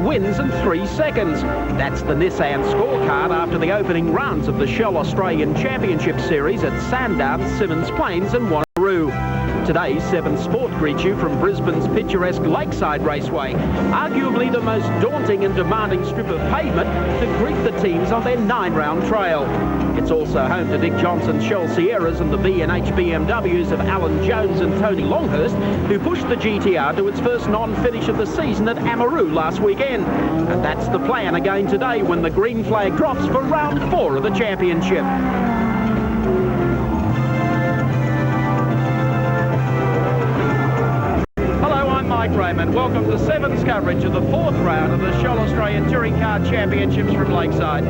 wins and 3 seconds. That's the Nissan scorecard after the opening rounds of the Shell Australian Championship Series at Sandown, Simmons Plains and Wanneroo. Today, 7 Sport greets you from Brisbane's picturesque Lakeside Raceway, arguably the most daunting and demanding strip of pavement to greet the teams on their 9-round trail. It's also home to Dick Johnson's Shell Sierras and the B&H BMWs of Alan Jones and Tony Longhurst, who pushed the GTR to its first non-finish of the season at Amaroo last weekend. And that's the plan again today when the green flag drops for round 4 of the championship. Raymond, welcome to 7's coverage of the 4th round of the Shell Australian Touring Car Championships from Lakeside.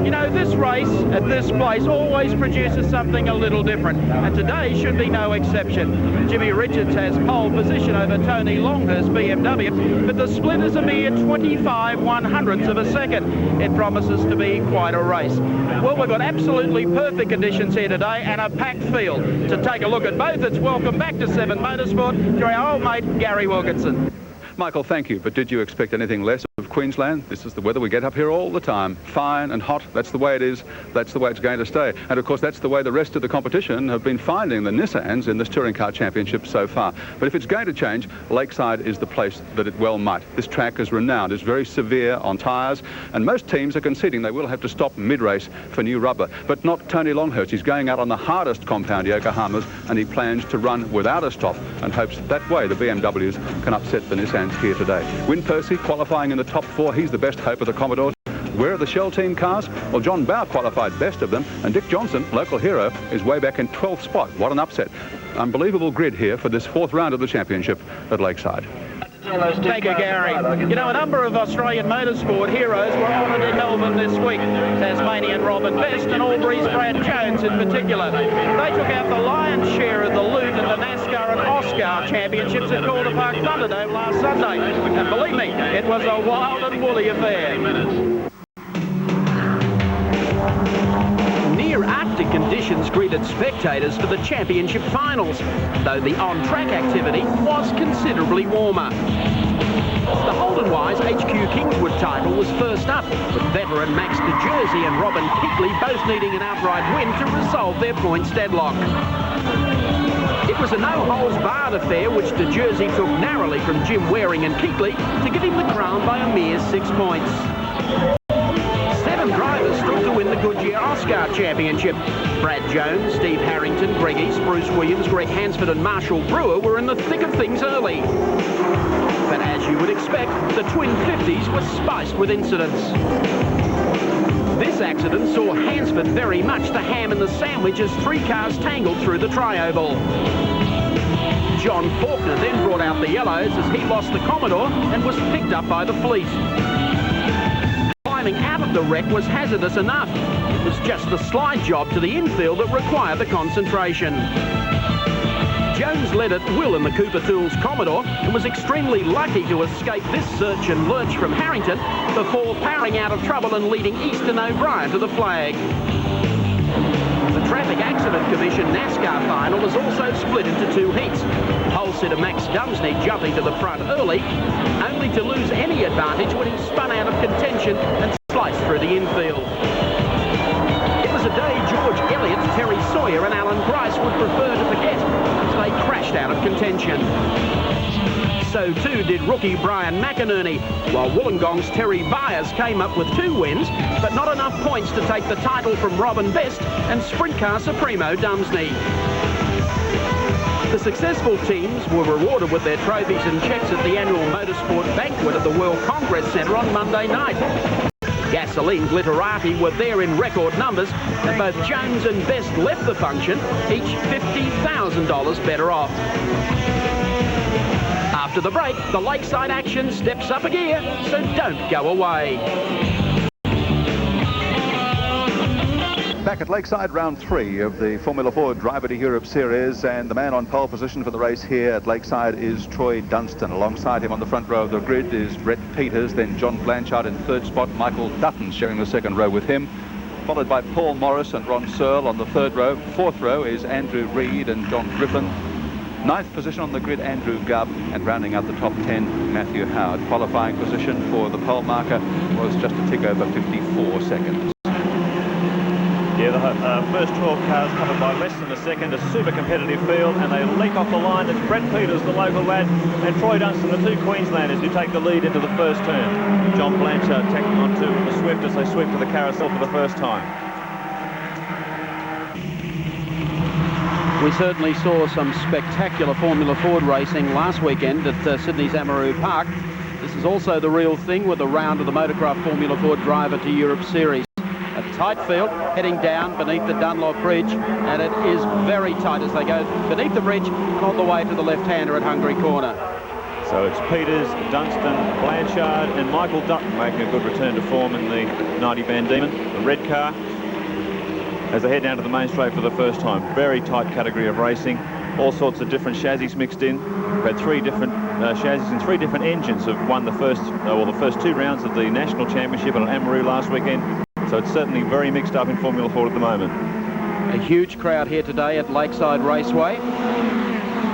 You know, this race at this place always produces something a little different, and today should be no exception. Jimmy Richards has pole position over Tony Longhurst BMW, but the split is a mere 25/100ths of a second. It promises to be quite a race. Well, we've got absolutely perfect conditions here today and a packed field. To take a look at both, it's welcome back to 7 Motorsport to our old mate Gary Wilkinson. Michael, thank you, but did you expect anything less of Queensland? This is the weather we get up here all the time. Fine and hot, that's the way it is, that's the way it's going to stay. And of course that's the way the rest of the competition have been finding the Nissans in this Touring Car Championship so far. But if it's going to change, Lakeside is the place that it well might. This track is renowned, it's very severe on tyres, and most teams are conceding they will have to stop mid-race for new rubber. But not Tony Longhurst. He's going out on the hardest compound Yokohamas, and he plans to run without a stop and hopes that way the BMWs can upset the Nissans here today. Win Percy qualifying in the top 4. He's the best hope of the Commodores. Where are the Shell team cars? Well, John Bowe qualified best of them, and Dick Johnson, local hero, is way back in 12th spot. What an upset. Unbelievable grid here for this 4th round of the championship at Lakeside. Thank you, Gary. You know, a number of Australian motorsport heroes were honoured in Melbourne this week. Tasmanian Robin Best and Albury's Brad Jones in particular. They took out the lion's share of the loot in the NASCAR and AUSCAR championships at Calder Park Thunderdome last Sunday. And believe me, it was a wild and woolly affair. Near Arctic conditions greeted spectators for the championship finals, though the on-track activity was considerably warmer. The Holden Wise HQ Kingswood title was first up, with veteran Max de Jersey and Robin Keatley both needing an outright win to resolve their points deadlock. It was a no-holds-barred affair which de Jersey took narrowly from Jim Waring and Keatley to give him the crown by a mere 6 points. 7 drivers stood to win the Goodyear AUSCAR Championship. Brad Jones, Steve Harrington, Greg East, Bruce Williams, Greg Hansford and Marshall Brewer were in the thick of things early. But as you would expect, the twin 50s were spiced with incidents. This accident saw Hansford very much the ham in the sandwich as 3 cars tangled through the tri-oval. John Faulkner then brought out the yellows as he lost the Commodore and was picked up by the fleet. Climbing out of the wreck was hazardous enough. It was just the slide job to the infield that required the concentration. Jones led at will in the Cooper Tools Commodore and was extremely lucky to escape this search and lurch from Harrington before powering out of trouble and leading East and O'Brien to the flag. The Traffic Accident Commission NASCAR final was also split into 2 heats. Pole sitter Max Dumsney jumping to the front early, only to lose any advantage when he spun out of contention and sliced through the infield. It was a day George Elliott, Terry Sawyer and Alan Grice would prefer to forget as they crashed out of contention. So too did rookie Brian McInerney, while Wollongong's Terry Byers came up with 2 wins, but not enough points to take the title from Robin Best and Sprint Car Supremo Dumsney. The successful teams were rewarded with their trophies and checks at the annual Motorsport banquet at the World Congress Centre on Monday night. Gasoline glitterati were there in record numbers, and both Jones and Best left the function, each $50,000 better off. After the break, the Lakeside action steps up a gear, so don't go away. Back at Lakeside, round 3 of the Formula 4 Driver to Europe Series, and the man on pole position for the race here at Lakeside is Troy Dunstan. Alongside him on the front row of the grid is Brett Peters, then John Blanchard in 3rd spot, Michael Dutton sharing the 2nd row with him, followed by Paul Morris and Ron Searle on the 3rd row. 4th row is Andrew Reid and John Griffin. Ninth position on the grid, Andrew Gubb, and rounding out the top 10, Matthew Howard. Qualifying position for the pole marker was just a tick over 54 seconds. Yeah, the first 12 cars covered by less than a second, a super competitive field, and they leap off the line. It's Brett Peters, the local lad, and Troy Dunstan, the two Queenslanders who take the lead into the first turn. John Blanchard tacking onto the Swift as they sweep to the carousel for the first time. We certainly saw some spectacular Formula Ford racing last weekend at Sydney's Amaroo Park. This is also the real thing with a round of the Motorcraft Formula Ford Driver to Europe Series. A tight field heading down beneath the Dunlop Bridge, and it is very tight as they go beneath the bridge and on the way to the left-hander at Hungary Corner. So it's Peters, Dunstan, Blanchard and Michael Dutton making a good return to form in the 90 Van Diemen, the red car, as they head down to the main straight for the first time. Very tight category of racing, all sorts of different chassis mixed in. We've had three different chassis and three different engines have won the first two rounds of the National Championship at Amaroo last weekend. So it's certainly very mixed up in Formula Ford at the moment. A huge crowd here today at Lakeside Raceway,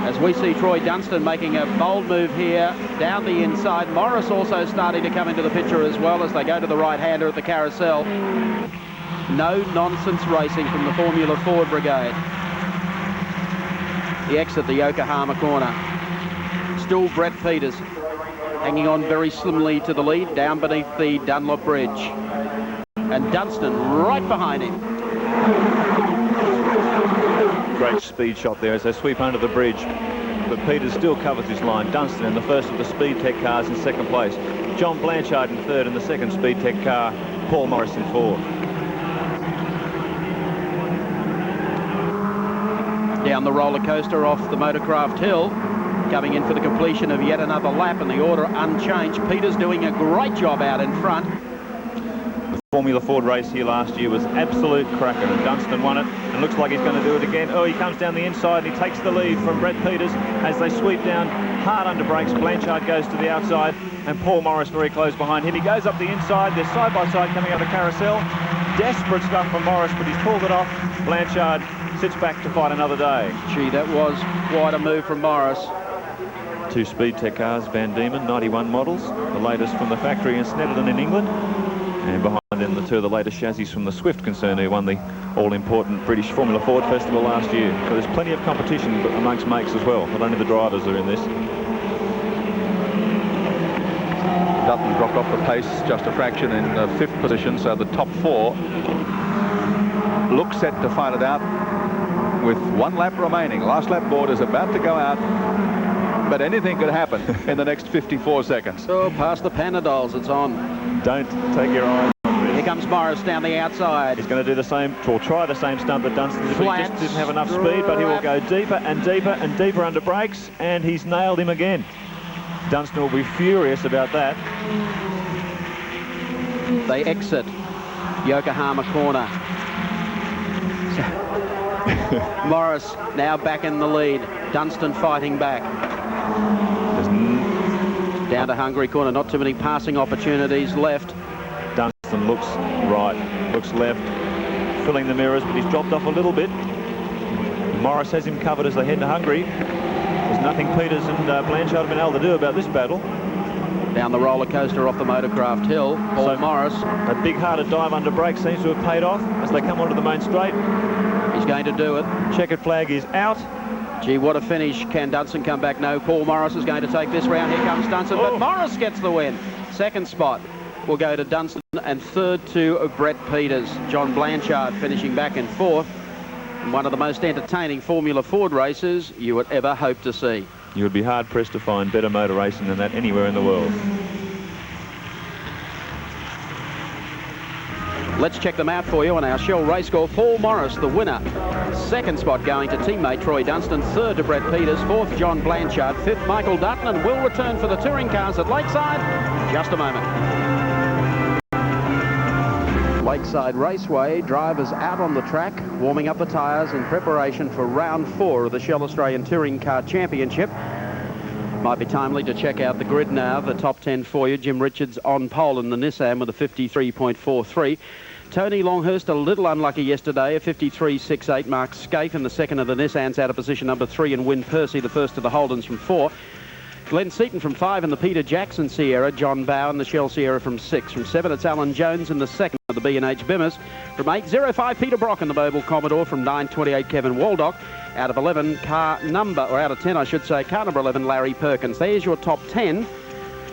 as we see Troy Dunstan making a bold move here down the inside. Morris also starting to come into the picture as well as they go to the right-hander at the carousel. No-nonsense racing from the Formula Ford brigade. The exit, the Yokohama corner. Still Brett Peters hanging on very slimly to the lead down beneath the Dunlop Bridge. And Dunstan right behind him. Great speed shot there as they sweep under the bridge. But Peters still covers his line. Dunstan in the first of the Speed Tech cars in second place. John Blanchard in third in the second Speed Tech car. Paul Morris in fourth. Down the roller coaster off the Motorcraft Hill, coming in for the completion of yet another lap, and the order unchanged. Peters doing a great job out in front. Formula Ford race here last year was absolute cracker, and Dunstan won it and looks like he's going to do it again. Oh, he comes down the inside and he takes the lead from Brett Peters as they sweep down hard under brakes. Blanchard goes to the outside and Paul Morris very close behind him. He goes up the inside. They're side by side coming out of the carousel. Desperate stuff from Morris, but he's pulled it off. Blanchard sits back to fight another day. Gee, that was quite a move from Morris. Two Speed Tech cars, Van Diemen, 91 models, the latest from the factory in Snetterton in England. And behind them, the two of the latest chassis from the Swift concern, who won the all-important British Formula Ford Festival last year. So there's plenty of competition amongst makes as well. Not only the drivers are in this. Dutton dropped off the pace just a fraction in fifth position, so the top four look set to fight it out with one lap remaining. Last lap board is about to go out, but anything could happen in the next 54 seconds. So past the Panadols, it's on. Don't take your eyes on this. Here comes Morris down the outside. He's going to do the same, or try the same stunt that Dunstan did. He just didn't have enough speed, but he will go deeper and deeper and deeper under brakes, and he's nailed him again. Dunstan will be furious about that. They exit Yokohama corner. Morris now back in the lead. Dunstan fighting back. Down to Hungary corner. Not too many passing opportunities left. Dunstan looks right, looks left, filling the mirrors, but he's dropped off a little bit. Morris has him covered as they head to Hungary. There's nothing Peters and Blanchard have been able to do about this battle. Down the roller coaster off the Motorcraft Hill, Paul Morris. A big-hearted dive under brakes seems to have paid off as they come onto the main straight. He's going to do it. Checkered flag is out. Gee, what a finish. Can Dunstan come back? No. Paul Morris is going to take this round. Here comes Dunstan, but Morris gets the win. Second spot will go to Dunstan, and third to Brett Peters. John Blanchard finishing back in fourth. One of the most entertaining Formula Ford races you would ever hope to see. You would be hard-pressed to find better motor racing than that anywhere in the world. Let's check them out for you on our Shell race score. Paul Morris, the winner. Second spot going to teammate Troy Dunstan. Third to Brett Peters. Fourth, John Blanchard. Fifth, Michael Dutton. And we'll return for the touring cars at Lakeside in just a moment. Lakeside Raceway, drivers out on the track, warming up the tyres in preparation for round 4 of the Shell Australian Touring Car Championship. Might be timely to check out the grid now. The top 10 for you. Jim Richards on pole in the Nissan with a 53.43. Tony Longhurst a little unlucky yesterday. A 53.68 marks Scaife in the second of the Nissans, out of position number 3, and Win Percy, the first of the Holdens, from 4. Glenn Seaton from 5 in the Peter Jackson Sierra. John Bow in the Shell Sierra from 6. From 7, it's Alan Jones in the second of the B&H Bimmers. From 8.05, Peter Brock in the Mobile Commodore. From 9.28, Kevin Waldock. Out of 11, out of 10, I should say, car number 11, Larry Perkins. There's your top 10.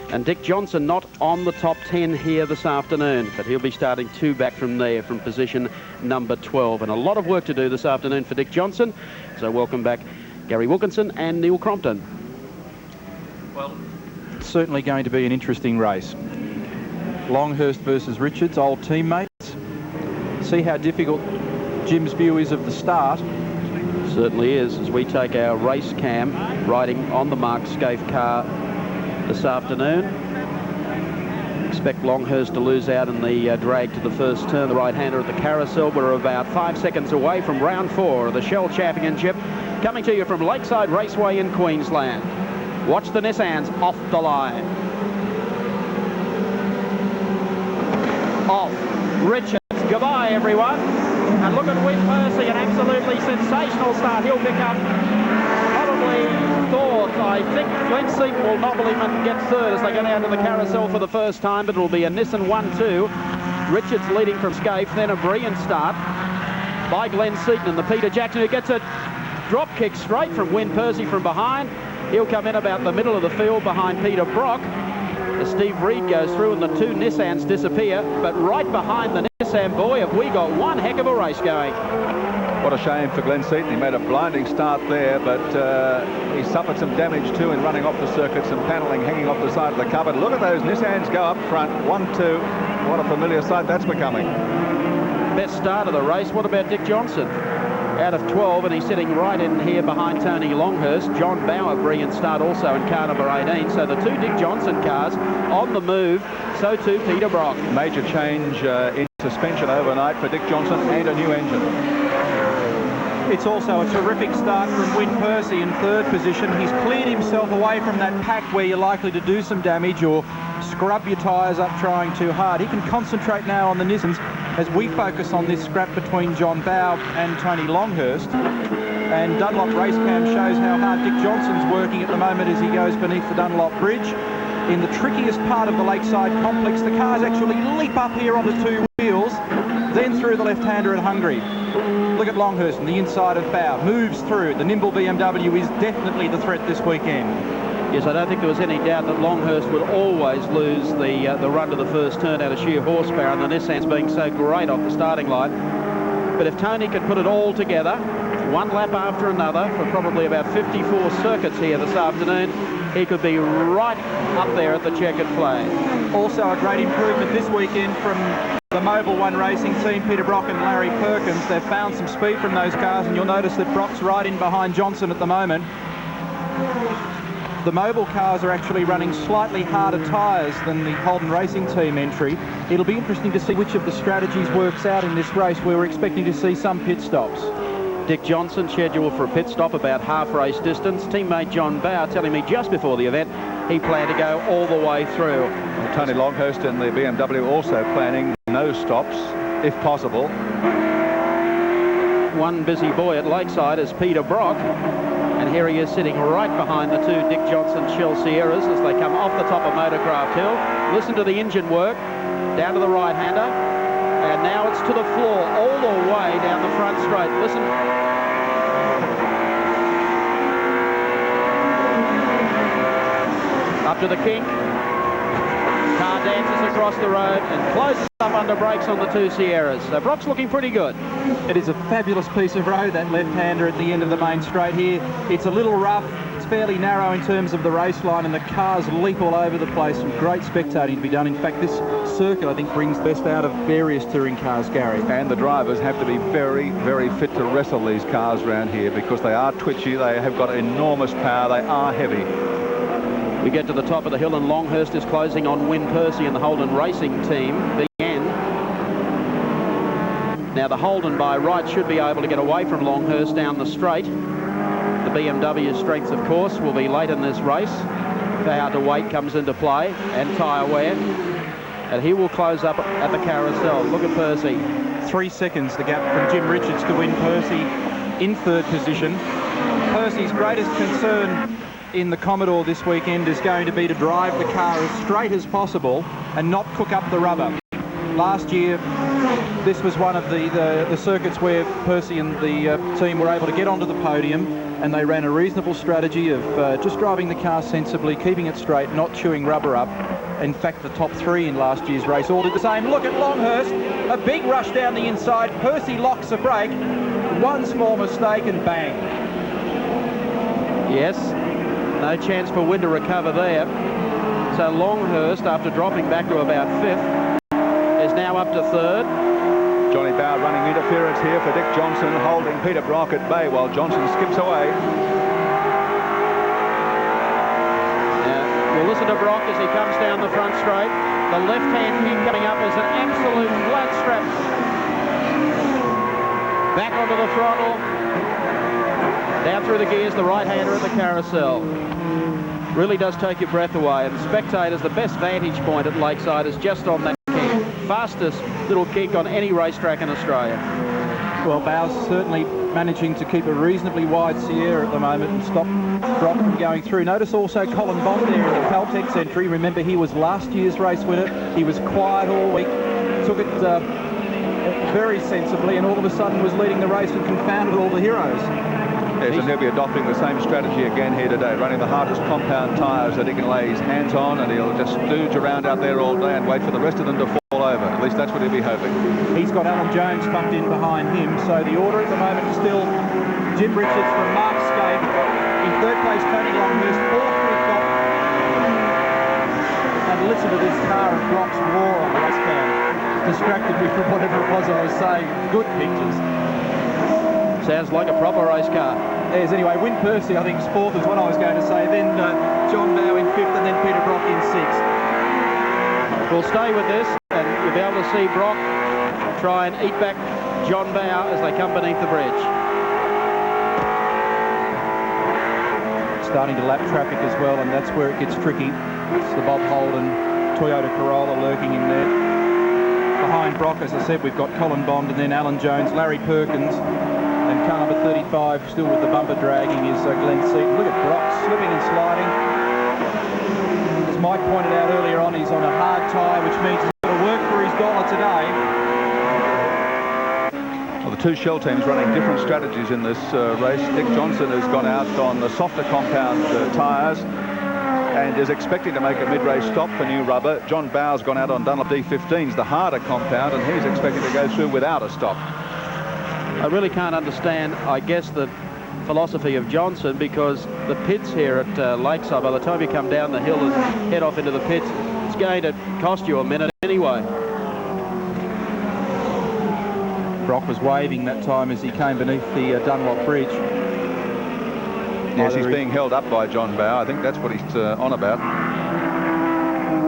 And Dick Johnson not on the top 10 here this afternoon, but he'll be starting 2 back from there, from position number 12. And a lot of work to do this afternoon for Dick Johnson. So welcome back Gary Wilkinson and Neil Crompton. Well, it's certainly going to be an interesting race. Longhurst versus Richards, old teammates. See how difficult Jim's view is of the start. Certainly is, as we take our race cam riding on the Mark Scaife car this afternoon. Expect Longhurst to lose out in the drag to the first turn. The right-hander at the carousel. We're about 5 seconds away from round 4 of the Shell Championship, coming to you from Lakeside Raceway in Queensland. Watch the Nissans off the line. Off. Richards. Goodbye, everyone. And look at Win Percy, an absolutely sensational start. He'll pick up probably thought. I think Glenn Seaton will nobble him and get third as they go down to the carousel for the first time, but it'll be a Nissan 1-2. Richards leading from Scaife, then a brilliant start by Glenn Seaton and the Peter Jackson, who gets a drop kick straight from Win Percy from behind. He'll come in about the middle of the field behind Peter Brock as Steve Reed goes through and the 2 Nissans disappear. But right behind the Nissan boy have we got one heck of a race going. What a shame for Glenn Seaton. He made a blinding start there, but he suffered some damage too in running off the circuit, some panelling hanging off the side of the cupboard. Look at those Nissans go up front, 1-2. What a familiar sight that's becoming. Best start of the race. What about Dick Johnson? Out of 12, and he's sitting right in here behind Tony Longhurst. John Bower, brilliant start also in car number 18. So the 2 Dick Johnson cars on the move. So too Peter Brock. Major change in suspension overnight for Dick Johnson and a new engine. It's also a terrific start from Win Percy in third position. He's cleared himself away from that pack where you're likely to do some damage or scrub your tyres up trying too hard. He can concentrate now on the Nissans as we focus on this scrap between John Bow and Tony Longhurst. And Dunlop Racecam shows how hard Dick Johnson's working at the moment as he goes beneath the Dunlop Bridge. In the trickiest part of the Lakeside complex, the cars actually leap up here onto 2 wheels, then through the left-hander at Hungary. Look at Longhurst on the inside of Bow, moves through. The nimble BMW is definitely the threat this weekend. Yes, I don't think there was any doubt that Longhurst would always lose the run to the first turn out of sheer horsepower, and the Nissans being so great off the starting line. But if Tony can put it all together, one lap after another, for probably about 54 circuits here this afternoon, he could be right up there at the checkered flag. Also a great improvement this weekend from the Mobile One Racing team, Peter Brock and Larry Perkins. They've found some speed from those cars, and you'll notice that Brock's right in behind Johnson at the moment. The Mobile cars are actually running slightly harder tyres than the Holden Racing team entry. It'll be interesting to see which of the strategies works out in this race, where we're expecting to see some pit stops. Dick Johnson scheduled for a pit stop about half race distance. Teammate John Bower telling me just before the event he planned to go all the way through. Well, Tony Longhurst and the BMW also planning no stops, if possible. One busy boy at Lakeside is Peter Brock. And here he is sitting right behind the 2 Dick Johnson Shell Sierras as they come off the top of Motorcraft Hill. Listen to the engine work, down to the right-hander. And now it's to the floor, all the way down the front straight. Listen. Up to the kink. Car dances across the road and closes up under brakes on the 2 Sierras. So Brock's looking pretty good. It is a fabulous piece of road, that left-hander at the end of the main straight here. It's a little rough. It's fairly narrow in terms of the race line, and the cars leap all over the place. Some great spectating to be done. In fact, this circuit, I think, brings the best out of various touring cars, Gary. And the drivers have to be very, very fit to wrestle these cars around here because they are twitchy, they have got enormous power, they are heavy. We get to the top of the hill and Longhurst is closing on Win Percy and the Holden Racing team. The end. Now the Holden by right should be able to get away from Longhurst down the straight. The BMW's strength, of course, will be late in this race. How to wait comes into play, and tyre wear. And he will close up at the carousel. Look at Percy. 3 seconds the gap from Jim Richards to win Percy in third position. Percy's greatest concern in the Commodore this weekend is going to be to drive the car as straight as possible and not cook up the rubber. Last year, this was one of the circuits where Percy and the team were able to get onto the podium, and they ran a reasonable strategy of just driving the car sensibly, keeping it straight, not chewing rubber up. In fact, the top 3 in last year's race all did the same. Look at Longhurst, a big rush down the inside. Percy locks the brake, one small mistake and bang. Yes, no chance for Wynn to recover there. So Longhurst, after dropping back to about 5th, is now up to 3rd. Johnny Bower running interference here for Dick Johnson, holding Peter Brock at bay while Johnson skips away. Now, we'll listen to Brock as he comes down the front straight. The left-hand kick coming up is an absolute flat strap. Back onto the throttle. Down through the gears, the right-hander at the carousel. Really does take your breath away. And spectators, the best vantage point at Lakeside is just on that kick. Fastest little kick on any racetrack in Australia. Well, Bowes certainly managing to keep a reasonably wide Sierra at the moment and stop Brock from going through. Notice also Colin Bond there in the Caltex entry. Remember, he was last year's race winner. He was quiet all week, took it very sensibly, and all of a sudden was leading the race and confounded all the heroes. Yes, and he'll be adopting the same strategy again here today, running the hardest compound tyres that he can lay his hands on, and he'll just stooge around out there all day and wait for the rest of them to fall over. At least that's what he'll be hoping. He's got Alan Jones bumped in behind him, so the order at the moment is still Jim Richards from Mark Skate. In third place, Tony Longhurst. Fourth, we've got... And listen to this car of Brock's roar on the race cam. Distracted me from whatever it was I was saying. Good pictures. Sounds like a proper race car. Yes, anyway, Wynn Percy, I think, is 4th is what I was going to say. Then John Bowe in 5th, and then Peter Brock in 6th. We'll stay with this, and you'll be able to see Brock try and eat back John Bowe as they come beneath the bridge. Starting to lap traffic as well, and that's where it gets tricky. It's the Bob Holden Toyota Corolla lurking in there. Behind Brock, as I said, we've got Colin Bond, and then Alan Jones, Larry Perkins, and car number 35, still with the bumper dragging, is Glenn Seaton. Look at Brock slipping and sliding. As Mike pointed out earlier on, he's on a hard tyre, which means he's got to work for his dollar today. Well, the two Shell teams running different strategies in this race. Dick Johnson has gone out on the softer compound tyres and is expecting to make a mid-race stop for new rubber. John Bowe's gone out on Dunlop D15s, the harder compound, and he's expecting to go through without a stop. I really can't understand, I guess, the philosophy of Johnson, because the pits here at Lakeside, by the time you come down the hill and head off into the pits, it's going to cost you a minute anyway. Brock was waving that time as he came beneath the Dunlop Bridge. Yes, he's being held up by John Bowe. I think that's what he's on about.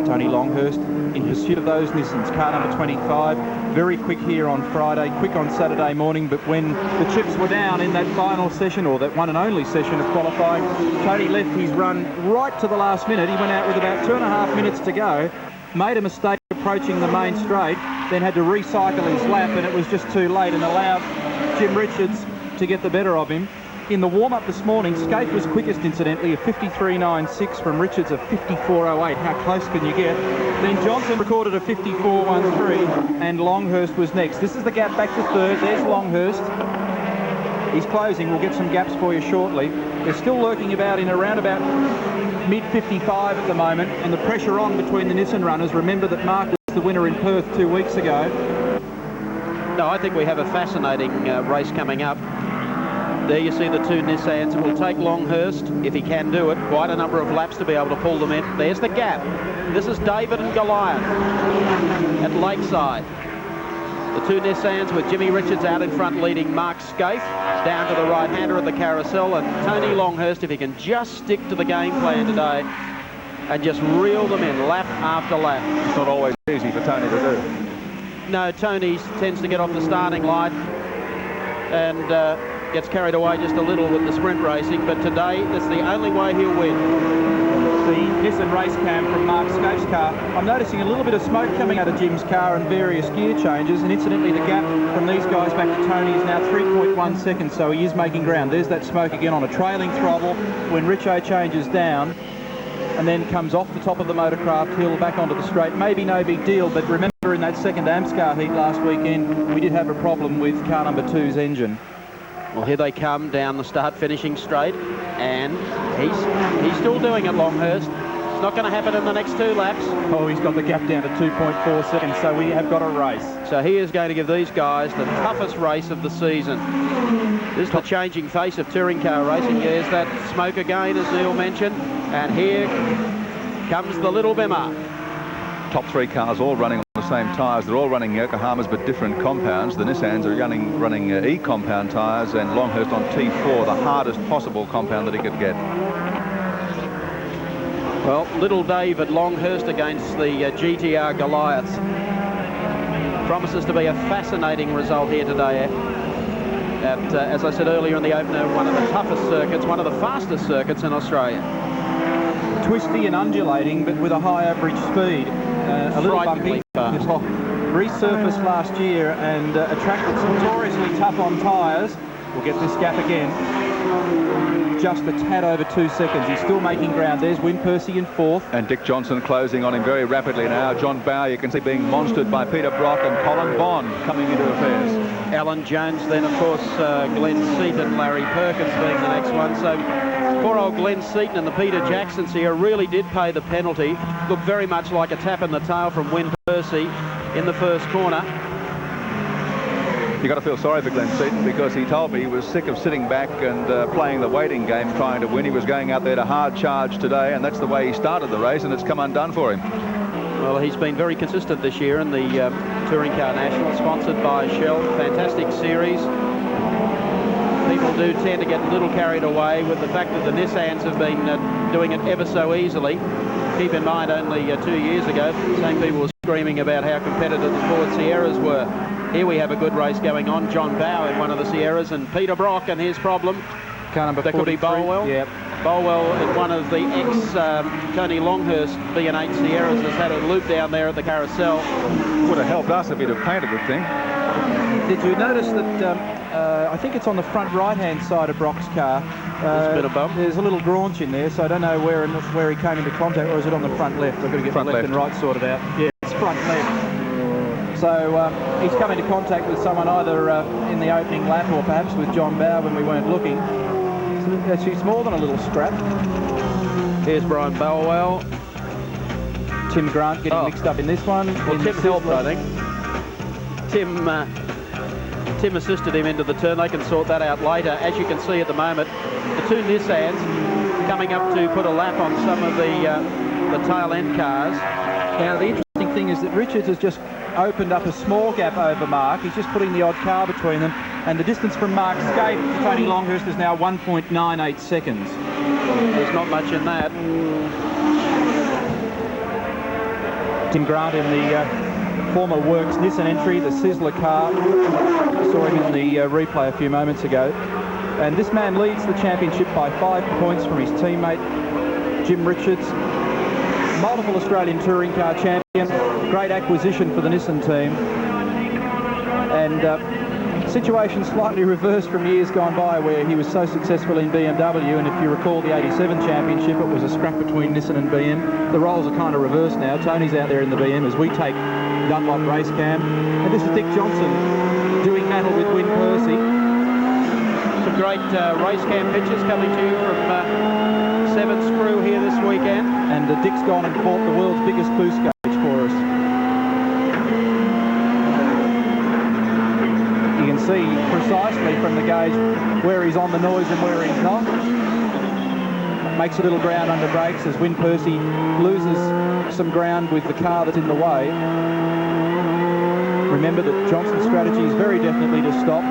Tony Longhurst in pursuit of those Nissans. Car number 25, very quick here on Friday, quick on Saturday morning, but when the chips were down in that final session, or that one and only session of qualifying, Tony left his run right to the last minute. He went out with about 2.5 minutes to go, made a mistake approaching the main straight, then had to recycle his lap, and it was just too late and allowed Jim Richards to get the better of him. In the warm-up this morning, Skate was quickest, incidentally, a 53.96 from Richards, a 54.08. How close can you get? Then Johnson recorded a 54.13, and Longhurst was next. This is the gap back to third. There's Longhurst. He's closing. We'll get some gaps for you shortly. They're still lurking about in around about mid-55 at the moment, and the pressure on between the Nissan runners. Remember that Mark was the winner in Perth 2 weeks ago. No, I think we have a fascinating race coming up. There you see the two Nissans. It will take Longhurst, if he can do it, quite a number of laps to be able to pull them in. There's the gap. This is David and Goliath at Lakeside. The two Nissans with Jimmy Richards out in front leading Mark Scaife, down to the right-hander at the carousel, and Tony Longhurst, if he can just stick to the game plan today and just reel them in lap after lap. It's not always easy for Tony to do. No, Tony tends to get off the starting line and gets carried away just a little with the sprint racing, but today that's the only way he'll win. The Nissan race cam from Mark Scape's car. I'm noticing a little bit of smoke coming out of Jim's car and various gear changes, and incidentally the gap from these guys back to Tony is now 3.1 seconds, so he is making ground. There's that smoke again on a trailing throttle when Richo changes down and then comes off the top of the motorcraft hill back onto the straight. Maybe no big deal, but remember in that second AUSCAR heat last weekend we did have a problem with car number 2's engine. Well, here they come down the start-finishing straight, and he's still doing it, Longhurst. It's not going to happen in the next 2 laps. Oh, he's got the gap down to 2.4 seconds, so we have got a race. So he is going to give these guys the toughest race of the season. This is the changing face of touring car racing. There's that smoke again, as Neil mentioned, and here comes the little Bimmer. Top 3 cars all running on the same tyres. They're all running Yokohamas but different compounds. The Nissans are running E-compound tyres, and Longhurst on T4, the hardest possible compound that he could get. Well, little David Longhurst against the GTR Goliaths. Promises to be a fascinating result here today at, as I said earlier in the opener, one of the toughest circuits, one of the fastest circuits in Australia. Twisty and undulating, but with a high average speed. A little bumpy. Resurfaced last year, and a track that's notoriously tough on tyres. We'll get this gap again. Just a tad over 2 seconds. He's still making ground. There's Win Percy in 4th. And Dick Johnson closing on him very rapidly now. John Bower, you can see, being monstered by Peter Brock, and Colin Bond coming into affairs. Alan Jones, then of course Glenn Seaton, Larry Perkins being the next one. So poor old Glenn Seaton and the Peter Jacksons here really did pay the penalty. Looked very much like a tap in the tail from Win Percy in the first corner. You've got to feel sorry for Glenn Seaton, because he told me he was sick of sitting back and playing the waiting game trying to win. He was going out there to hard charge today, and that's the way he started the race, and it's come undone for him. Well, he's been very consistent this year in the Touring Car Nationals, sponsored by Shell. Fantastic series. People do tend to get a little carried away with the fact that the Nissans have been doing it ever so easily. Keep in mind, only 2 years ago, the same people were screaming about how competitive the Ford Sierras were. Here we have a good race going on. John Bower in one of the Sierras, and Peter Brock and his problem. Car number 43. That could be Bolwell. Yep. Bolwell in one of the ex-Tony Longhurst B&H Sierras has had a loop down there at the carousel. Would have helped us if he'd have painted the thing. Did you notice that, I think it's on the front right-hand side of Brock's car. There's a bit of bump. There's a little graunch in there, so I don't know where he came into contact, or is it on the front left? I've got to get front the left and right sorted out. Yeah, it's front left. So he's come into contact with someone either in the opening lap or perhaps with John Bower when we weren't looking. So actually, it's more than a little scrap. Here's Brian Bolwell. Tim Grant getting mixed up in this one. Well, Tim helped, I think. Tim assisted him into the turn. They can sort that out later. As you can see at the moment, the 2 Nissans coming up to put a lap on some of the tail end cars. Now, the interesting thing is that Richards has just opened up a small gap over Mark. He's just putting the odd car between them, and the distance from Mark Scape to Tony Longhurst is now 1.98 seconds. There's not much in that. Tim Grant in the former Works Nissan entry, the Sizzler car. I saw him in the replay a few moments ago. And this man leads the championship by 5 points from his teammate, Jim Richards. Multiple Australian touring car champion. Great acquisition for the Nissan team. And situation slightly reversed from years gone by, where he was so successful in BMW, and if you recall the 87 championship, it was a scrap between Nissan and BM. The roles are kind of reversed now. Tony's out there in the BM as we take Dunlop race cam. And this is Dick Johnson doing battle with Win Percy. Some great race cam pictures coming to you from 7's crew here this weekend. And Dick's gone and bought the world's biggest boost gauge for us. You can see precisely from the gauge where he's on the noise and where he's not. Makes a little ground under brakes as Win Percy loses some ground with the car that's in the way. Remember that Johnson's strategy is very definitely to stop.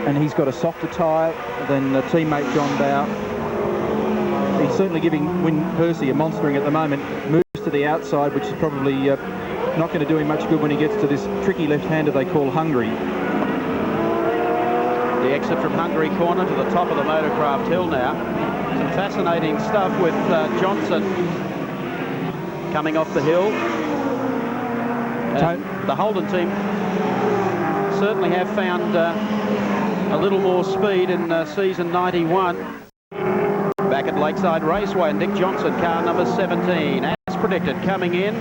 And he's got a softer tyre than teammate John Bower. He's certainly giving Win Percy a monstering at the moment. Moves to the outside, which is probably not going to do him much good when he gets to this tricky left-hander they call Hungary. The exit from Hungary Corner to the top of the Motorcraft Hill now. Some fascinating stuff with Johnson coming off the hill. The Holden team certainly have found a little more speed in season 91. Back at Lakeside Raceway, and Dick Johnson, car number 17, as predicted, coming in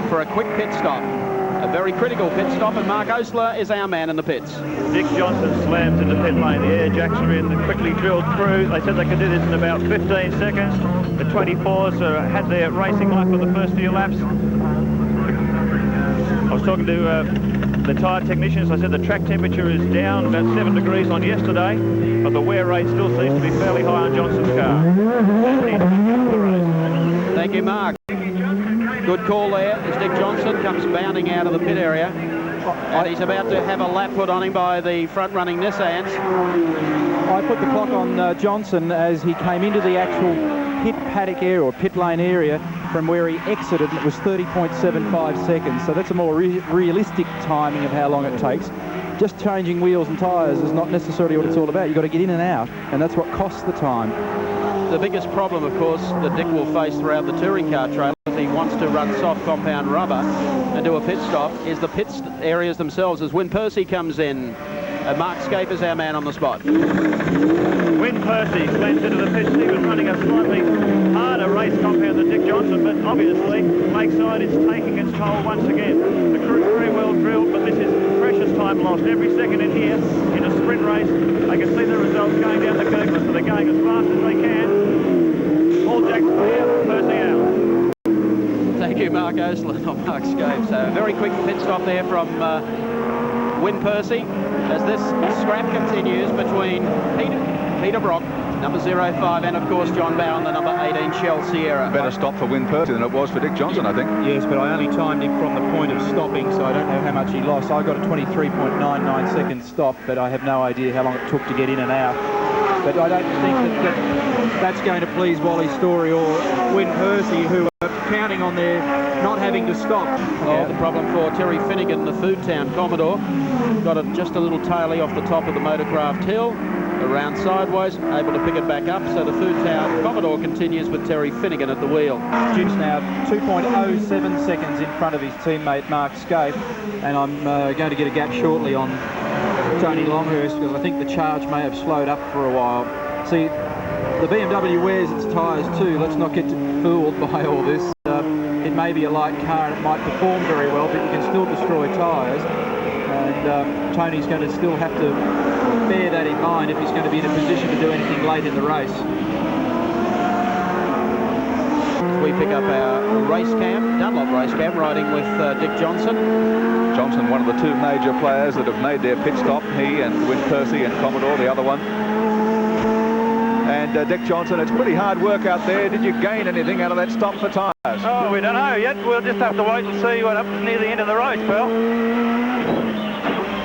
for a quick pit stop. A very critical pit stop, and Mark Osler is our man in the pits. Dick Johnson slams into pit lane. The air jacks are in, quickly drilled through. They said they could do this in about 15 seconds. The 24s had their racing life for the first few laps. I was talking to the tyre technicians. I said the track temperature is down about 7 degrees on yesterday, but the wear rate still seems to be fairly high on Johnson's car. Thank you, Mark. Good call there as Dick Johnson comes bounding out of the pit area. And he's about to have a lap put on him by the front-running Nissans. I put the clock on Johnson as he came into the actual pit paddock area, or pit lane area, from where he exited, and it was 30.75 seconds. So that's a more realistic timing of how long it takes. Just changing wheels and tyres is not necessarily what it's all about. You've got to get in and out, and that's what costs the time. The biggest problem, of course, that Dick will face throughout the touring car trail if he wants to run soft compound rubber and do a pit stop is the pit areas themselves. As Win Percy comes in, Mark Scape is our man on the spot. Win Percy spends into the pits. He was running a slightly harder race compound than Dick Johnson, but obviously Lakeside is taking its toll once again. The crew very well drilled, but this is precious time lost. Every second in here in a sprint race, they can see the results going down the curve, so they're going as fast as they can. All jacks clear, Percy out. Thank you, Mark Osler, not Mark Scape. So a very quick pit stop there from Win Percy as this scrap continues between Peter Brock, number 05, and of course John Bowen, the number 18 Shell Sierra. Better stop for Win Percy than it was for Dick Johnson, I think. Yes, but I only timed him from the point of stopping, so I don't know how much he lost. I got a 23.99 second stop, but I have no idea how long it took to get in and out. But I don't think that's going to please Wally Story or Win Percy, who are counting on their not having to stop. Oh, the problem for Terry Finnegan, the Food Town Commodore. Got it just a little taily off the top of the Motorcraft Hill, around sideways, able to pick it back up. So the Food Town Commodore continues with Terry Finnegan at the wheel. Jim's now 2.07 seconds in front of his teammate Mark Scape, and I'm going to get a gap shortly on Tony Longhurst because I think the charge may have slowed up for a while. See, the BMW wears its tyres too. Let's not get fooled by all this. It may be a light car and it might perform very well, but you can still destroy tyres. And Tony's going to still have to bear that in mind if he's going to be in a position to do anything late in the race. As we pick up our race cam, Dunlop race cam, riding with Dick Johnson. Johnson, one of the two major players that have made their pit stop. He and Win Percy and Commodore, the other one. And Dick Johnson, it's pretty hard work out there. Did you gain anything out of that stop for tyres? Oh, we don't know yet. We'll just have to wait and see what happens near the end of the race, pal.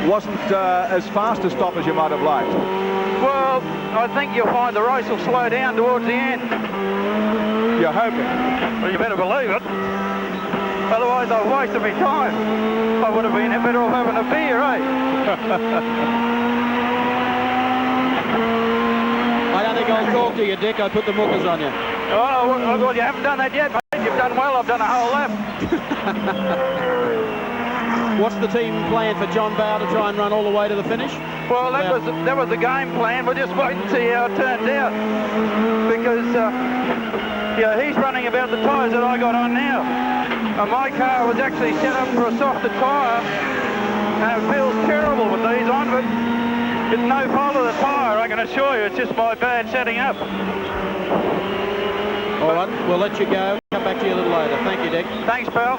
Wasn't as fast a stop as you might have liked. Well, I think you'll find the race will slow down towards the end. You're hoping? Well, you better believe it. Otherwise, I've wasted my time. I would have been better off having a beer, eh? I don't think I'll talk to you, Dick. I put the muckers on you. Oh, well, you haven't done that yet, mate. You've done well. I've done a whole lap. What's the team plan for John Bowen to try and run all the way to the finish? Well, that was the game plan. We'll just wait and see how it turns out. Because, yeah, he's running about the tyres that I got on now. And my car was actually set up for a softer tyre. And it feels terrible with these on, but it's no fault of the tyre, I can assure you. It's just my bad setting up. All right, we'll let you go. Come back to you a little later. Thank you, Dick. Thanks, pal.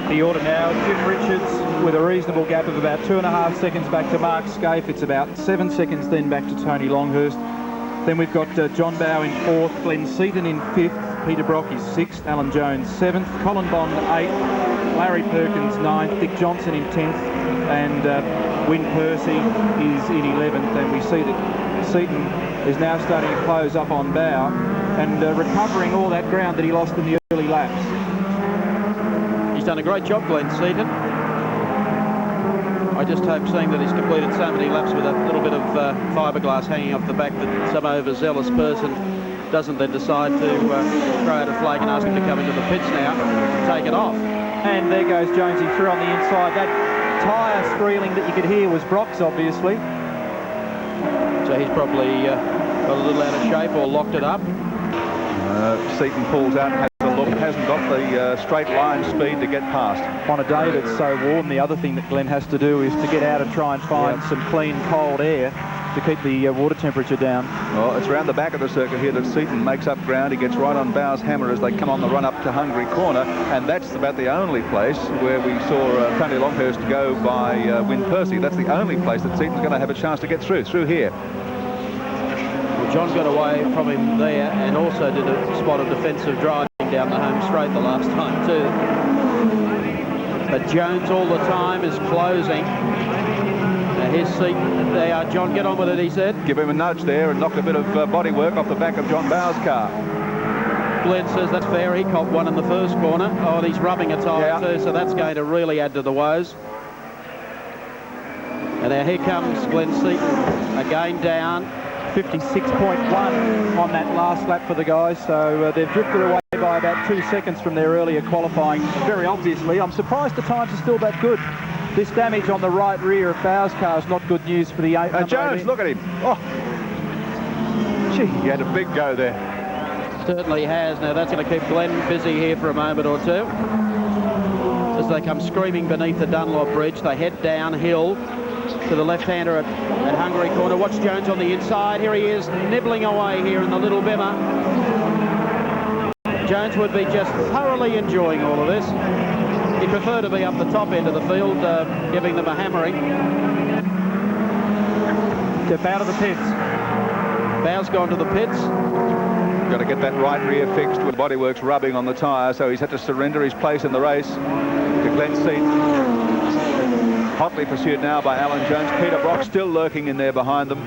The order now, Jim Richards with a reasonable gap of about 2.5 seconds back to Mark Scape. It's about 7 seconds then back to Tony Longhurst. Then we've got John Bowen in 4th, Glenn Seaton in 5th, Peter Brock is 6th, Alan Jones 7th, Colin Bond 8th, Larry Perkins 9th, Dick Johnson in 10th, and Win Percy is in 11th. And we see that Seaton is now starting to close up on Bowen and recovering all that ground that he lost in the early laps. He's done a great job, Glenn Seaton. I I just hope, seeing that he's completed so many laps with a little bit of fiberglass hanging off the back, that some overzealous person doesn't then decide to throw out a flag and ask him to come into the pits now and take it off. And there goes Jonesy through on the inside. That tyre squealing that you could hear was Brock's, obviously. So he's probably got a little out of shape or locked it up. Seaton pulls out, has a look, hasn't got the straight line speed to get past. On a day that's so warm, the other thing that Glenn has to do is to get out and try and find some clean, cold air to keep the water temperature down. Well, it's around the back of the circuit here that Seaton makes up ground. He gets right on Bow's hammer as they come on the run up to Hungary Corner, and that's about the only place where we saw Tony Longhurst go by Wynne Percy. That's the only place that Seaton's going to have a chance to get through here. Well, John got away from him there and also did a spot of defensive driving down the home straight the last time too. But Jones all the time is closing. His seat there. John, get on with it, he said. Give him a nudge there and knock a bit of body work off the back of John Bow's car. Glenn says that's fair. He copped one in the first corner. Oh, and he's rubbing a tyre too, so that's going to really add to the woes. And now here comes Glenn Seaton again down. 56.1 on that last lap for the guys, so they've drifted away by about 2 seconds from their earlier qualifying. Very obviously, I'm surprised the times are still that good. This damage on the right rear of Bow's car is not good news for the 8. Jones, look at him. Oh, gee, he had a big go there. Certainly has. Now that's going to keep Glenn busy here for a moment or two. As they come screaming beneath the Dunlop Bridge, they head downhill to the left-hander at Hungary Corner. Watch Jones on the inside. Here he is, nibbling away here in the Little Bimmer. Jones would be just thoroughly enjoying all of this. He'd prefer to be up the top end of the field, giving them a hammering. Step out of the pits. Bow's gone to the pits. Got to get that right rear fixed with bodyworks rubbing on the tyre, so he's had to surrender his place in the race to Glenn Seaton. Hotly pursued now by Alan Jones. Peter Brock still lurking in there behind them.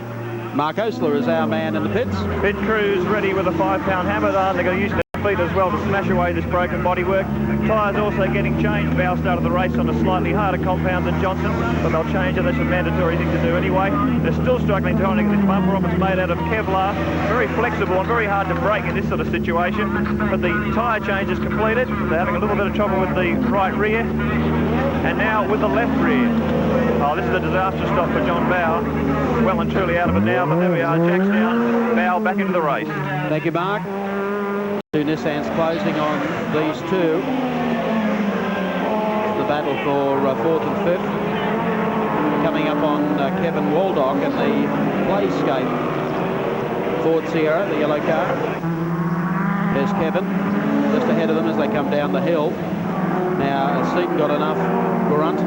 Mark Osler is our man in the pits. Pit crew's ready with a 5-pound hammer. They're going to use their feet as well to smash away this broken bodywork. Tyres also getting changed. Bow started the race on a slightly harder compound than Johnson, but they'll change it. That's a mandatory thing to do anyway. They're still struggling trying to get this bumper off. It's made out of Kevlar. Very flexible and very hard to break in this sort of situation. But the tyre change is completed. They're having a little bit of trouble with the right rear. And now with the left rear. Oh, this is a disaster stop for John Bow. Well and truly out of it now, but there we are. Jack's down. Bow back into the race. Thank you, Mark. Two Nissans closing on these two. The battle for 4th and 5th. Coming up on Kevin Waldock and the Playscape Ford Sierra, the yellow car. There's Kevin just ahead of them as they come down the hill. Now, Seaton got enough grunt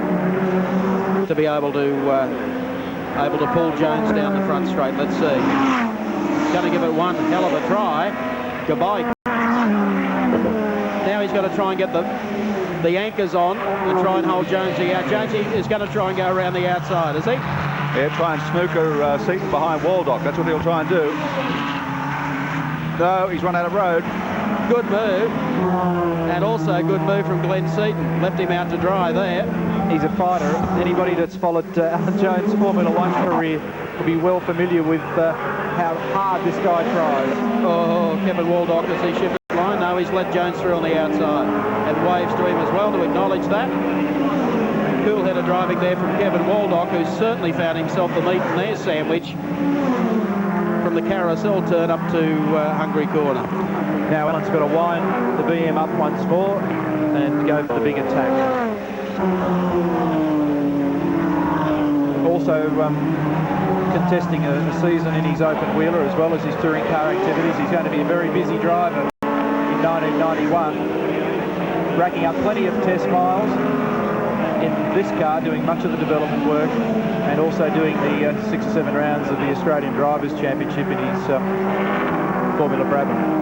to be able to pull Jones down the front straight. Let's see. He's going to give it one hell of a try. Goodbye. Now he's got to try and get the anchors on and try and hold Jonesy out. Jonesy is going to try and go around the outside, is he? Yeah, try and snooker Seaton behind Waldock. That's what he'll try and do. No, he's run out of road. Good move. And also a good move from Glenn Seaton. Left him out to dry there. He's a fighter. Anybody that's followed Alan Jones' Formula 1 career will be well familiar with how hard this guy tries. Oh, Kevin Waldock, as he shifted the line. No, he's let Jones through on the outside. And waves to him as well to acknowledge that. Cool header driving there from Kevin Waldock, who's certainly found himself the meat in their sandwich from the carousel turn up to Hungary Corner. Now Alan's got to wind the BM up once more and go for the big attack. Also contesting a season in his open wheeler as well as his touring car activities. He's going to be a very busy driver in 1991, racking up plenty of test miles in this car, doing much of the development work and also doing the 6 or 7 rounds of the Australian Drivers' Championship in his Formula Brabham.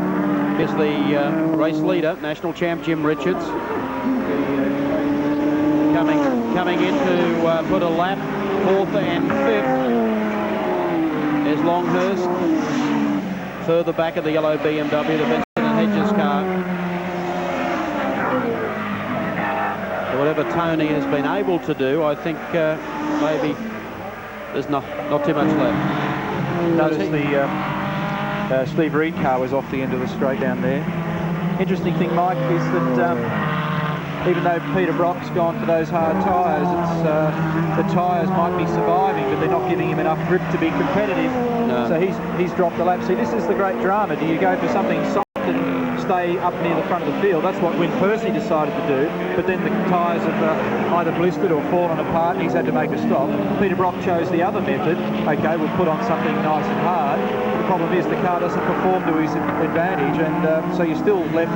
Here's the race leader, national champ Jim Richards, coming in to put a lap, 4th and 5th. There's Longhurst, further back of the yellow BMW, the Benson and Hedges car. So whatever Tony has been able to do, I think maybe there's not too much left. Notice the Steve Reed car was off the end of the straight down there. Interesting thing, Mike, is that even though Peter Brock's gone for those hard tyres, the tyres might be surviving, but they're not giving him enough grip to be competitive. No. So he's dropped the lap. See, this is the great drama. Do you go for something soft and stay up near the front of the field? That's what Win Percy decided to do, but then the tyres have either blistered or fallen apart, and he's had to make a stop. Peter Brock chose the other method. Okay, we'll put on something nice and hard. The problem is the car doesn't perform to his advantage, and so you're still left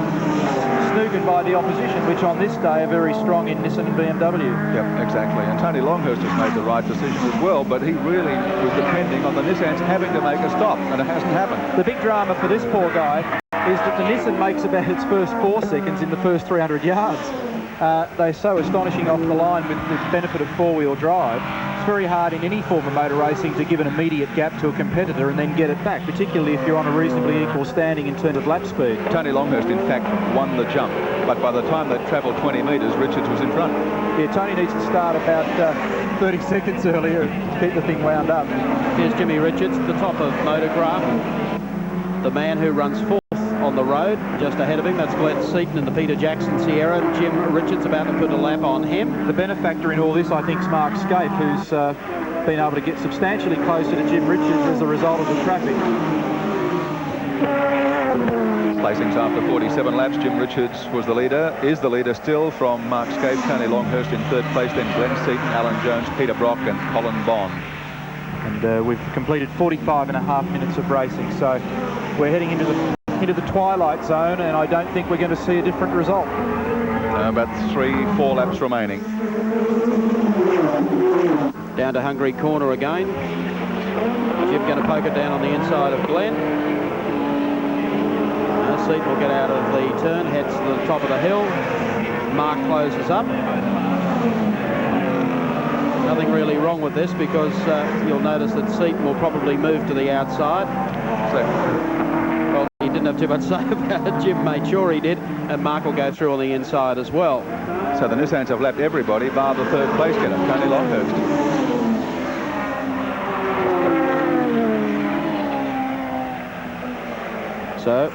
snookered by the opposition, which on this day are very strong in Nissan and BMW. Yep, exactly. And Tony Longhurst has made the right decision as well, but he really was depending on the Nissans having to make a stop, and it hasn't happened. The big drama for this poor guy is that the Nissan makes about its first 4 seconds in the first 300 yards. They're so astonishing off the line with the benefit of four-wheel drive. It's very hard in any form of motor racing to give an immediate gap to a competitor and then get it back, particularly if you're on a reasonably equal standing in terms of lap speed. Tony Longhurst, in fact, won the jump, but by the time they travelled 20 metres, Richards was in front. Yeah, Tony needs to start about 30 seconds earlier to keep the thing wound up. Here's Jimmy Richards at the top of Motograph. The man who runs fourth on the road, just ahead of him, that's Glenn Seaton in the Peter Jackson Sierra. Jim Richards about to put a lap on him. The benefactor in all this, I think, is Mark Scape, who's been able to get substantially closer to Jim Richards as a result of the traffic. Placings after 47 laps, Jim Richards was the leader, is the leader still, from Mark Scape, Tony Longhurst in third place, then Glenn Seaton, Alan Jones, Peter Brock and Colin Bond. And we've completed 45.5 minutes of racing, so we're heading into the twilight zone, and I don't think we're going to see a different result. About 3-4 laps remaining. Down to Hungary Corner again. Jim going to poke it down on the inside of Glenn. Seaton will get out of the turn, heads to the top of the hill. Mark closes up. Nothing really wrong with this, because you'll notice that Seaton will probably move to the outside. Well, he didn't have too much to say about it. Jim made sure he did, and Mark will go through on the inside as well. So the Nissans have lapped everybody bar the third place getter, Tony Longhurst. So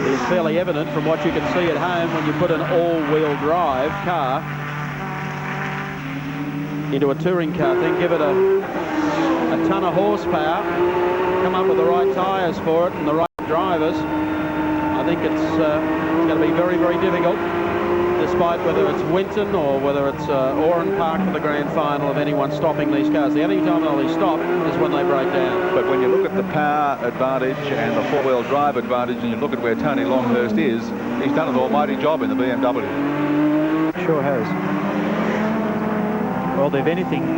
it's fairly evident from what you can see at home when you put an all-wheel drive car into a touring car thing, give it a ton of horsepower, come up with the right tyres for it and the right drivers. I think it's going to be very, very difficult, despite whether it's Winton or whether it's Oran Park for the grand final, of anyone stopping these cars. The only time they'll stop is when they break down. But when you look at the power advantage and the four-wheel drive advantage, and you look at where Tony Longhurst is, he's done an almighty job in the BMW. Sure has. Well, they've anything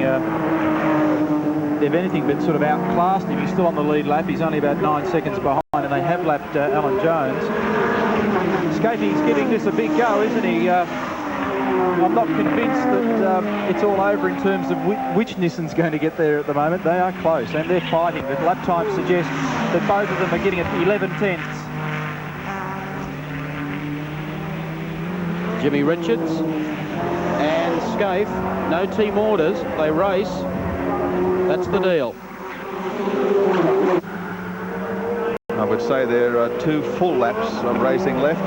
but sort of outclassed him. He's still on the lead lap. He's only about 9 seconds behind, and they have lapped Alan Jones. Scapey's giving this a big go, isn't he? I'm not convinced that it's all over in terms of which Nissan's going to get there at the moment. They are close, and they're fighting. The lap time suggests that both of them are getting at 11 tenths. Jimmy Richards and Scaife, no team orders, they race. That's the deal. I would say there are 2 full laps of racing left.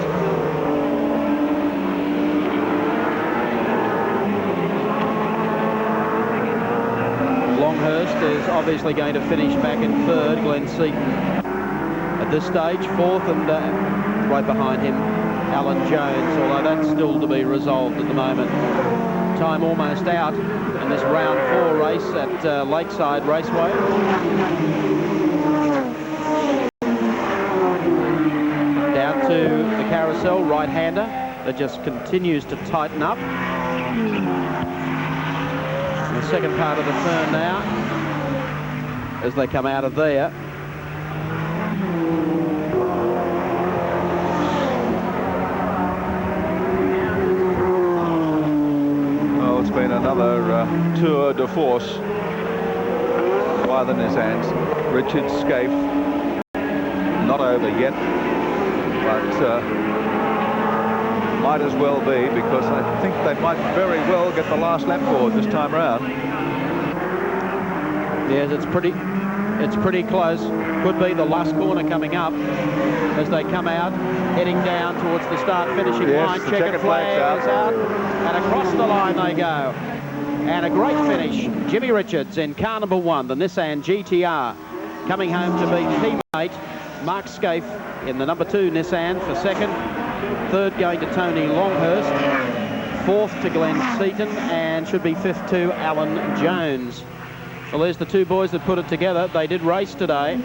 Longhurst is obviously going to finish back in third. Glenn Seaton at this stage fourth, and right behind him Alan Jones, although that's still to be resolved at the moment. Time almost out in this round 4 race at Lakeside Raceway. Down to the carousel, right-hander that just continues to tighten up. The second part of the turn now as they come out of there. Well, it's been another tour de force by the Nissans. Richard Scaife not over yet, but might as well be, because I think they might very well get the last lap forward this time round. Yes, it's pretty close. Could be the last corner coming up as they come out, heading down towards the start-finishing line. the Checkered flag is out, and across the line they go. And a great finish. Jimmy Richards in car number 1, the Nissan GTR, coming home to beat teammate Mark Scaife in the number 2 Nissan for second. Third going to Tony Longhurst. Fourth to Glenn Seaton, and should be fifth to Alan Jones. Well, there's the two boys that put it together. They did race today.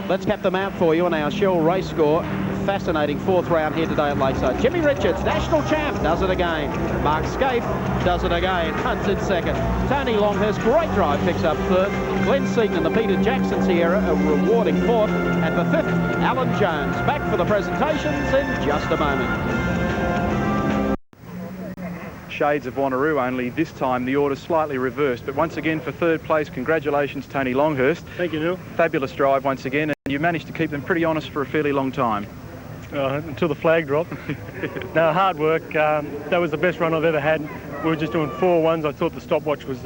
Let's cap them out for you on our Shell race score. Fascinating fourth round here today at Lakeside. Jimmy Richards, national champ, does it again. Mark Scaife does it again, hunts in second. Tony Longhurst, great drive, picks up third. Glenn Seaton and the Peter Jackson Sierra, a rewarding fourth. And for fifth, Alan Jones. Back for the presentations in just a moment. Shades of Wanneroo, only this time the order slightly reversed. But once again, for third place, congratulations, Tony Longhurst. Thank you, Neil. Fabulous drive once again, and you managed to keep them pretty honest for a fairly long time. Until the flag dropped. No, hard work. That was the best run I've ever had. We were just doing 4-1s. I thought the stopwatch was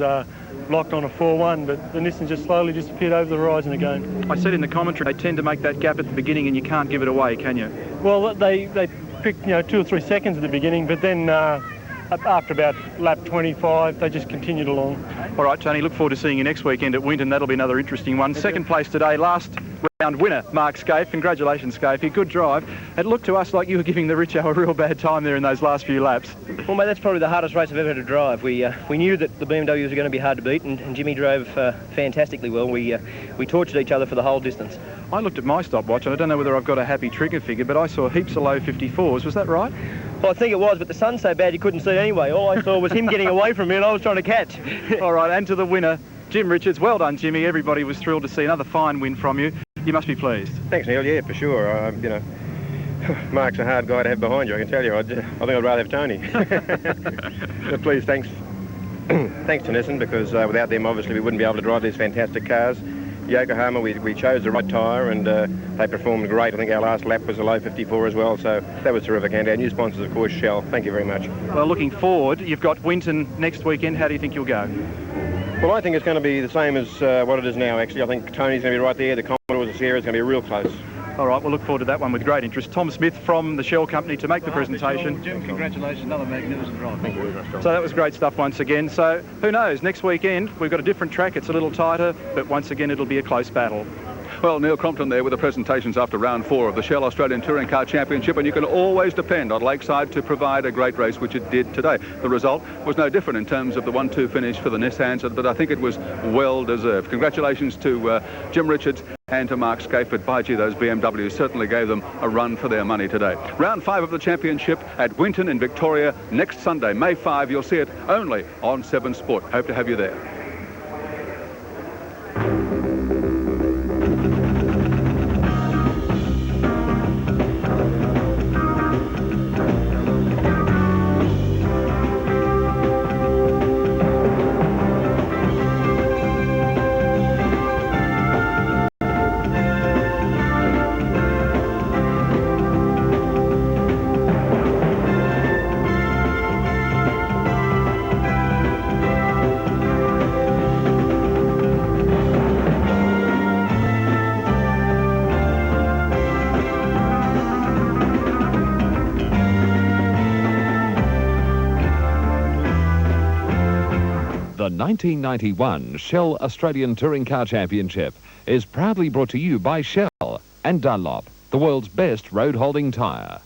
locked on a 4-1, but the Nissan just slowly disappeared over the horizon again. I said in the commentary, they tend to make that gap at the beginning and you can't give it away, can you? Well, they picked 2 or 3 seconds at the beginning, but then after about lap 25, they just continued along. All right, Tony, look forward to seeing you next weekend at Winton. That'll be another interesting one. Second place today, last round winner, Mark Scaife. Congratulations, Scaife. Good drive. It looked to us like you were giving the Richo a real bad time there in those last few laps. Well, mate, that's probably the hardest race I've ever had to drive. We knew that the BMWs were going to be hard to beat, and Jimmy drove fantastically well. We tortured each other for the whole distance. I looked at my stopwatch, and I don't know whether I've got a happy trigger figure, but I saw heaps of low 54s. Was that right? Well, I think it was, but the sun's so bad you couldn't see anyway. All I saw was him getting away from me and I was trying to catch. All right, and to the winner, Jim Richards. Well done, Jimmy. Everybody was thrilled to see another fine win from you. You must be pleased. Thanks, Neil. Yeah, for sure. Mark's a hard guy to have behind you, I can tell you. I think I'd rather have Tony. But please, thanks to Nissan, because without them, obviously, we wouldn't be able to drive these fantastic cars. Yokohama, we chose the right tyre, and they performed great. I think our last lap was a low 54 as well, so that was terrific. And our new sponsors, of course, Shell. Thank you very much. Well, looking forward, you've got Winton next weekend. How do you think you'll go? Well, I think it's going to be the same as what it is now, actually. I think Tony's going to be right there. The Commodores, the Sierra is going to be real close. All right, we'll look forward to that one with great interest. Tom Smith from the Shell Company to make the presentation. Jim, congratulations, another magnificent drive. Thank you. So that was great stuff once again. So who knows, next weekend we've got a different track. It's a little tighter, but once again it'll be a close battle. Well, Neil Crompton there with the presentations after round 4 of the Shell Australian Touring Car Championship, and you can always depend on Lakeside to provide a great race, which it did today. The result was no different in terms of the 1-2 finish for the Nissans, but I think it was well deserved. Congratulations to Jim Richards and to Mark Scaife, but by gee, those BMWs certainly gave them a run for their money today. Round 5 of the championship at Winton in Victoria next Sunday, May 5. You'll see it only on 7 Sport. Hope to have you there. The 1991 Shell Australian Touring Car Championship is proudly brought to you by Shell and Dunlop, the world's best road-holding tyre.